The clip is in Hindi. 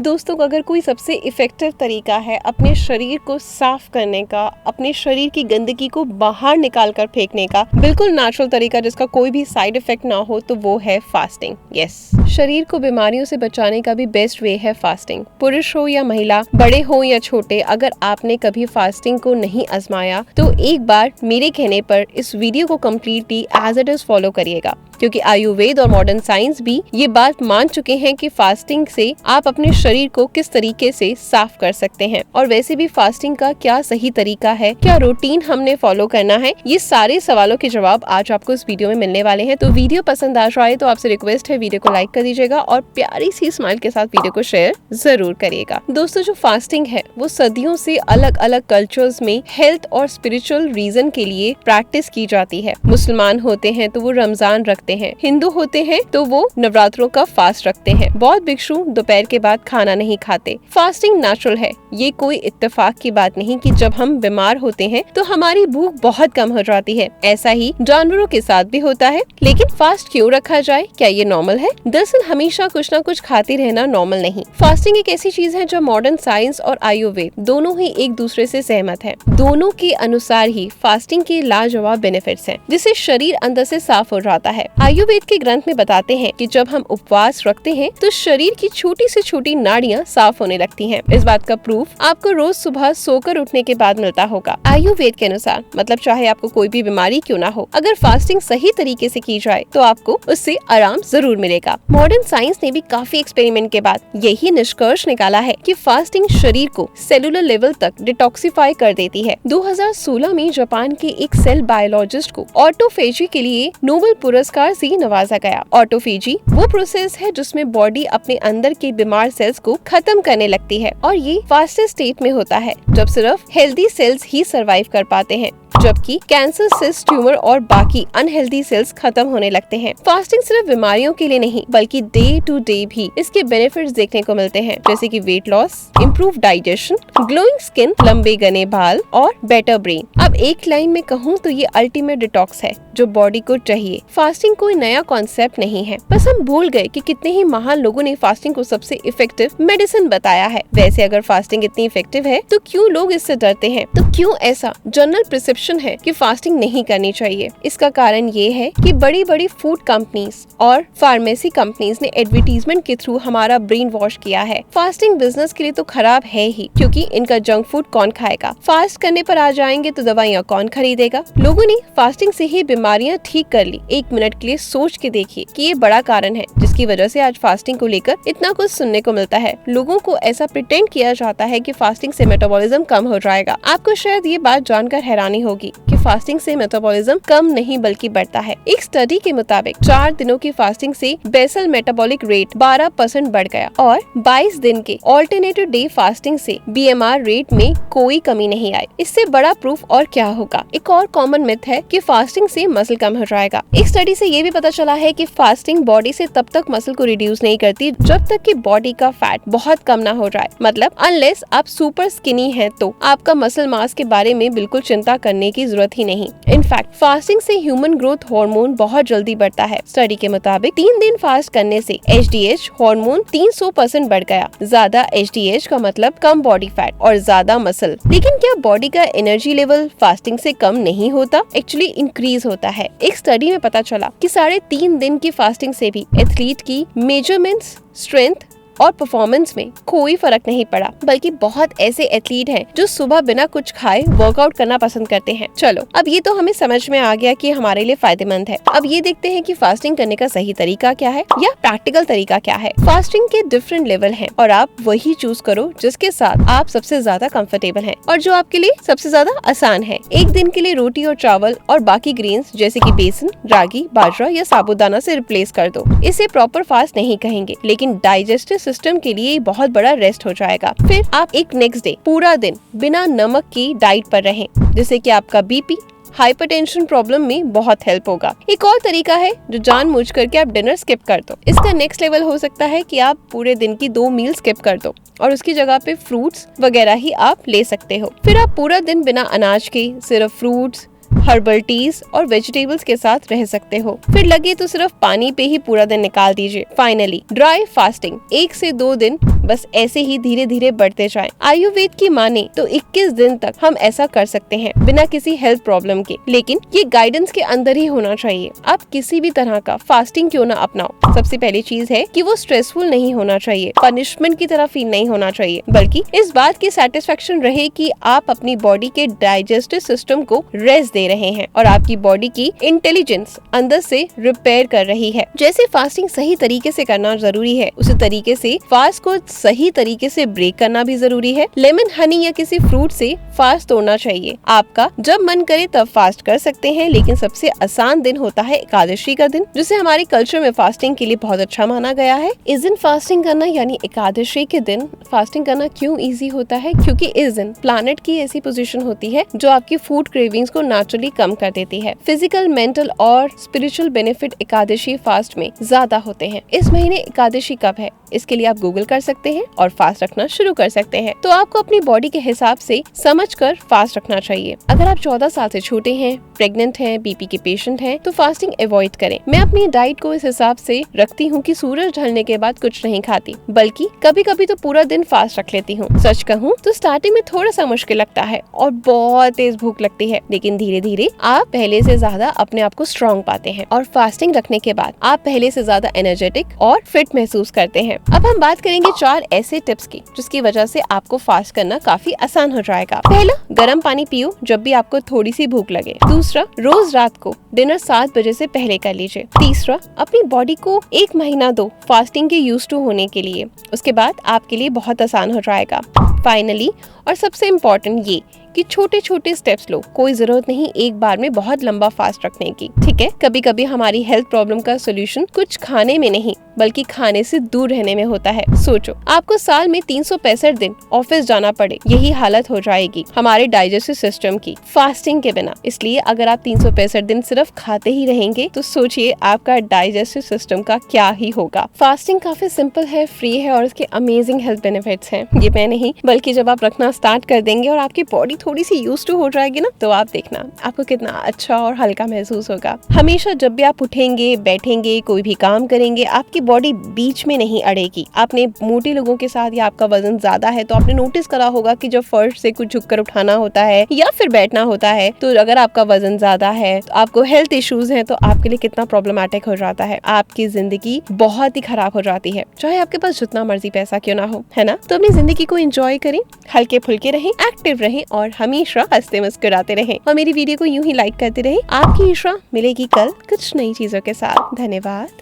दोस्तों, अगर कोई सबसे इफेक्टिव तरीका है अपने शरीर को साफ करने का, अपने शरीर की गंदगी को बाहर निकाल कर फेंकने का, बिल्कुल नेचुरल तरीका जिसका कोई भी साइड इफेक्ट ना हो, तो वो है फास्टिंग। यस, शरीर को बीमारियों से बचाने का भी बेस्ट वे है फास्टिंग। पुरुष हो या महिला, बड़े हो या छोटे, अगर आपने कभी फास्टिंग को नहीं आजमाया तो एक बार मेरे कहने पर इस वीडियो को completely as it is follow करिएगा, क्योंकि आयुर्वेद और मॉडर्न साइंस भी ये बात मान चुके हैं कि फास्टिंग से आप अपने शरीर को किस तरीके से साफ कर सकते हैं। और वैसे भी फास्टिंग का क्या सही तरीका है, क्या रूटीन हमने फॉलो करना है, ये सारे सवालों के जवाब आज आपको इस वीडियो में मिलने वाले हैं। तो वीडियो पसंद आ जाए तो आपसे रिक्वेस्ट है वीडियो को लाइक कर दीजिएगा और प्यारी सी स्माइल के साथ वीडियो को शेयर जरूर करिएगा। दोस्तों, जो फास्टिंग है वो सदियों से अलग अलग कल्चर्स में हेल्थ और स्पिरिचुअल रीजन के लिए प्रैक्टिस की जाती है। मुसलमान होते हैं तो वो रमजान रखते हैं, हिंदू होते हैं तो वो नवरात्रों का फास्ट रखते हैं, बौद्ध भिक्षु दोपहर के बाद खाना नहीं खाते। फास्टिंग नेचुरल है, ये कोई इत्तेफाक की बात नहीं कि जब हम बीमार होते हैं तो हमारी भूख बहुत कम हो जाती है। ऐसा ही जानवरों के साथ भी होता है। लेकिन फास्ट क्यों रखा जाए, क्या ये नॉर्मल है? दरअसल हमेशा कुछ न कुछ खाते रहना नॉर्मल नहीं। फास्टिंग एक ऐसी चीज है जो मॉडर्न साइंस और आयुर्वेद दोनों ही एक दूसरे से सहमत है। दोनों के अनुसार ही फास्टिंग के लाजवाब बेनिफिट्स हैं, जिससे शरीर अंदर से साफ हो जाता है। आयुर्वेद के ग्रंथ में बताते हैं कि जब हम उपवास रखते हैं तो शरीर की छोटी से छोटी नाड़ियां साफ होने लगती हैं। इस बात का प्रूफ आपको रोज सुबह सोकर उठने के बाद मिलता होगा। आयुर्वेद के अनुसार, मतलब चाहे आपको कोई भी बीमारी क्यों ना हो, अगर फास्टिंग सही तरीके से की जाए तो आपको उससे आराम जरूर मिलेगा। मॉडर्न साइंस ने भी काफी एक्सपेरिमेंट के बाद यही निष्कर्ष निकाला है कि फास्टिंग शरीर को सेलुलर लेवल तक डिटॉक्सिफाई कर देती है। 2016 में जापान के एक सेल बायोलॉजिस्ट को ऑटोफेजी के लिए नोबेल पुरस्कार से नवाजा गया। ऑटोफेजी वो प्रोसेस है जिसमें बॉडी अपने अंदर के बीमार सेल्स को खत्म करने लगती है, और ये फास्टेस्ट स्टेट में होता है जब सिर्फ हेल्दी सेल्स ही सरवाइव कर पाते हैं, जबकि कैंसर, सिस्ट, ट्यूमर और बाकी अनहेल्दी सेल्स खत्म होने लगते हैं। फास्टिंग सिर्फ बीमारियों के लिए नहीं, बल्कि डे टू डे भी इसके बेनिफिट्स देखने को मिलते हैं, जैसे कि weight loss, improve digestion, glowing skin, लंबे घने बाल और बेटर ब्रेन। अब एक लाइन में कहूँ तो ये अल्टीमेट डिटॉक्स है जो बॉडी को चाहिए। फास्टिंग कोई नया कॉन्सेप्ट नहीं है, बस हम भूल गए कि कितने ही महान लोगों ने फास्टिंग को सबसे इफेक्टिव मेडिसिन बताया है। वैसे अगर फास्टिंग इतनी इफेक्टिव है तो क्यों लोग इससे डरते हैं? तो क्यों ऐसा जनरल प्रिसेप्शन है कि फास्टिंग नहीं करनी चाहिए? इसका कारण ये है कि बड़ी बड़ी फूड कंपनीज और फार्मेसी कंपनीज ने एडवर्टीजमेंट के थ्रू हमारा ब्रेन वॉश किया है। फास्टिंग बिजनेस के लिए तो खराब है ही, क्योंकि इनका जंक फूड कौन खाएगा? फास्ट करने पर आ जाएंगे तो दवाइयाँ कौन खरीदेगा? लोगों ने फास्टिंग से ही बीमारियाँ ठीक कर ली। एक मिनट के लिए सोच के देखिए कि ये बड़ा कारण है जिसकी वजह से आज फास्टिंग को लेकर इतना कुछ सुनने को मिलता है। लोगों को ऐसा प्रिटेंड किया जाता है कि फास्टिंग से मेटाबॉलिज्म कम हो जाएगा। आपको शायद ये बात जानकर हैरानी होगी कि फास्टिंग से मेटाबॉलिज्म कम नहीं बल्कि बढ़ता है। एक स्टडी के मुताबिक 4 दिनों की फास्टिंग से बेसल मेटाबॉलिक रेट 12% बढ़ गया, और 22 दिन के ऑल्टरनेटिव डे फास्टिंग से BMR रेट में कोई कमी नहीं आई। इससे बड़ा प्रूफ और क्या होगा? एक और कॉमन मिथ है कि फास्टिंग से मसल कम हो जाएगा। एक स्टडी से ये भी पता चला है कि फास्टिंग बॉडी से तब तक मसल को रिड्यूस नहीं करती जब तक कि बॉडी का फैट बहुत कम ना हो जाए। मतलब अनलेस आप सुपर स्किनी हैं तो आपका मसल मास के बारे में बिल्कुल चिंता करने की जरूरत ही नहीं। इनफैक्ट फास्टिंग से ह्यूमन ग्रोथ हार्मोन बहुत जल्दी बढ़ता है। स्टडी के मुताबिक 3 दिन फास्ट करने से HDH हार्मोन 300% बढ़ गया। ज्यादा HDH का मतलब कम बॉडी फैट और ज्यादा मसल। लेकिन क्या बॉडी का एनर्जी लेवल फास्टिंग से कम नहीं होता? एक्चुअली इंक्रीज होता है। एक स्टडी में पता चला कि 3.5 दिन की फास्टिंग से भी एथलीट की मेजरमेंट्स, स्ट्रेंथ और परफॉर्मेंस में कोई फर्क नहीं पड़ा, बल्कि बहुत ऐसे एथलीट हैं जो सुबह बिना कुछ खाए वर्कआउट करना पसंद करते हैं। चलो, अब ये तो हमें समझ में आ गया कि हमारे लिए फायदेमंद है। अब ये देखते हैं कि फास्टिंग करने का सही तरीका क्या है या प्रैक्टिकल तरीका क्या है। फास्टिंग के डिफरेंट लेवल हैं और आप वही चूज करो जिसके साथ आप सबसे ज्यादा कंफर्टेबल हैं और जो आपके लिए सबसे ज्यादा आसान है। एक दिन के लिए रोटी और चावल और बाकी ग्रेन्स जैसे कि बेसन, रागी, बाजरा या साबूदाना से रिप्लेस कर दो। इसे प्रॉपर फास्ट नहीं कहेंगे, लेकिन डाइजेस्टिव सिस्टम के लिए बहुत बड़ा रेस्ट हो जाएगा। फिर आप एक नेक्स्ट डे पूरा दिन बिना नमक की डाइट पर रहें, जिससे कि आपका BP, हाइपरटेंशन प्रॉब्लम में बहुत हेल्प होगा। एक और तरीका है जो जानबूझ करके आप डिनर स्किप कर दो। इसका नेक्स्ट लेवल हो सकता है कि आप पूरे दिन की 2 मील स्किप कर दो और उसकी जगह पे फ्रूट्स वगैरह ही आप ले सकते हो। फिर आप पूरा दिन बिना अनाज के सिर्फ फ्रूट्स, हर्बल टीज और वेजिटेबल्स के साथ रह सकते हो। फिर लगे तो सिर्फ पानी पे ही पूरा दिन निकाल दीजिए। फाइनली ड्राई फास्टिंग 1 से 2 दिन बस ऐसे ही धीरे धीरे बढ़ते जाएं। आयुर्वेद की माने तो 21 दिन तक हम ऐसा कर सकते हैं बिना किसी हेल्थ प्रॉब्लम के, लेकिन ये गाइडेंस के अंदर ही होना चाहिए। आप किसी भी तरह का फास्टिंग क्यों ना अपनाओ, सबसे पहली चीज है कि वो स्ट्रेसफुल नहीं होना चाहिए, पनिशमेंट की तरह फील नहीं होना चाहिए, बल्कि इस बात की सेटिस्फेक्शन रहे कि आप अपनी बॉडी के डाइजेस्टिव सिस्टम को रेस्ट दे रहे हैं और आपकी बॉडी की इंटेलिजेंस अंदर से रिपेयर कर रही है। जैसे फास्टिंग सही तरीके से करना जरूरी है, उसी तरीके से फास्ट को सही तरीके से ब्रेक करना भी जरूरी है। लेमन, हनी या किसी फ्रूट से फास्ट तोड़ना चाहिए। आपका जब मन करे तब फास्ट कर सकते हैं, लेकिन सबसे आसान दिन होता है एकादशी का दिन, जिसे हमारे कल्चर में फास्टिंग के लिए बहुत अच्छा माना गया है। इस दिन फास्टिंग करना यानी एकादशी के दिन फास्टिंग करना क्यों इजी होता है? क्योंकि इस दिन प्लैनेट की ऐसी पोजीशन होती है जो आपकी फूड क्रेविंग्स को नेचुरली कम कर देती है। फिजिकल, मेंटल और स्पिरिचुअल बेनिफिट एकादशी फास्ट में ज्यादा होते हैं। इस महीने एकादशी कब है इसके लिए आप गूगल कर सकते हैं और फास्ट रखना शुरू कर सकते हैं। तो आपको अपनी बॉडी के हिसाब से समझकर फास्ट रखना चाहिए। अगर आप 14 साल से छोटे हैं, प्रेग्नेंट हैं, बीपी के पेशेंट हैं, तो फास्टिंग अवॉइड करें। मैं अपनी डाइट को इस हिसाब से रखती हूँ कि सूरज ढलने के बाद कुछ नहीं खाती, बल्कि कभी कभी तो पूरा दिन फास्ट रख लेती हूँ। सच कहूँ तो स्टार्टिंग में थोड़ा सा मुश्किल लगता है और बहुत तेज भूख लगती है, लेकिन धीरे धीरे आप पहले से ज्यादा अपने आप को स्ट्रॉन्ग पाते हैं और फास्टिंग रखने के बाद आप पहले से ज्यादा एनर्जेटिक और फिट महसूस करते हैं। अब हम बात करेंगे 4 ऐसे टिप्स की जिसकी वजह से आपको फास्ट करना काफी आसान हो जाएगा। पहला, गर्म पानी पियो जब भी आपको थोड़ी सी भूख लगे। दूसरा, रोज रात को डिनर 7 बजे से पहले कर लीजिए। तीसरा, अपनी बॉडी को 1 महीना दो फास्टिंग के यूज टू होने के लिए, उसके बाद आपके लिए बहुत आसान हो जाएगा। फाइनली और सबसे इम्पोर्टेंट ये कि छोटे छोटे स्टेप्स लो, कोई जरूरत नहीं एक बार में बहुत लंबा फास्ट रखने की, ठीक है? कभी कभी हमारी हेल्थ प्रॉब्लम का सोल्यूशन कुछ खाने में नहीं बल्कि खाने से दूर रहने में होता है। सोचो, आपको साल में 365 दिन ऑफिस जाना पड़े, यही हालत हो जाएगी हमारे डाइजेस्टिव सिस्टम की फास्टिंग के बिना। इसलिए अगर आप 365 दिन सिर्फ खाते ही रहेंगे तो सोचिए आपका डाइजेस्टिव सिस्टम का क्या ही होगा। फास्टिंग काफी सिंपल है, फ्री है और इसके अमेजिंग हेल्थ बेनिफिट्स हैं। ये मैं नहीं बल्कि जब आप रखना स्टार्ट कर देंगे और आपकी बॉडी थोड़ी सी यूज टू हो जाएगी ना, तो आप देखना आपको कितना अच्छा और हल्का महसूस होगा। हमेशा जब भी आप उठेंगे, बैठेंगे, कोई भी काम करेंगे, आपकी बॉडी बीच में नहीं अड़ेगी। आपने मोटे लोगों के साथ या आपका वजन ज्यादा है तो आपने नोटिस करा होगा कि जब फर्श से कुछ झुककर उठाना होता है या फिर बैठना होता है, तो अगर आपका वजन ज्यादा है, तो आपको हेल्थ इश्यूज हैं, तो आपके लिए कितना प्रॉब्लमैटिक हो जाता है। आपकी जिंदगी बहुत ही खराब हो जाती है, चाहे आपके पास जितना मर्जी पैसा क्यों ना हो, है ना? तो अपनी जिंदगी को एंजॉय करें, हल्के फुल्के रहें, एक्टिव रहें और हमेशा हंसते मुस्कुराते रहें और मेरी वीडियो को यूं ही लाइक करते रहें। आपकी इशरा मिलेगी कल कुछ नई चीजों के साथ। धन्यवाद।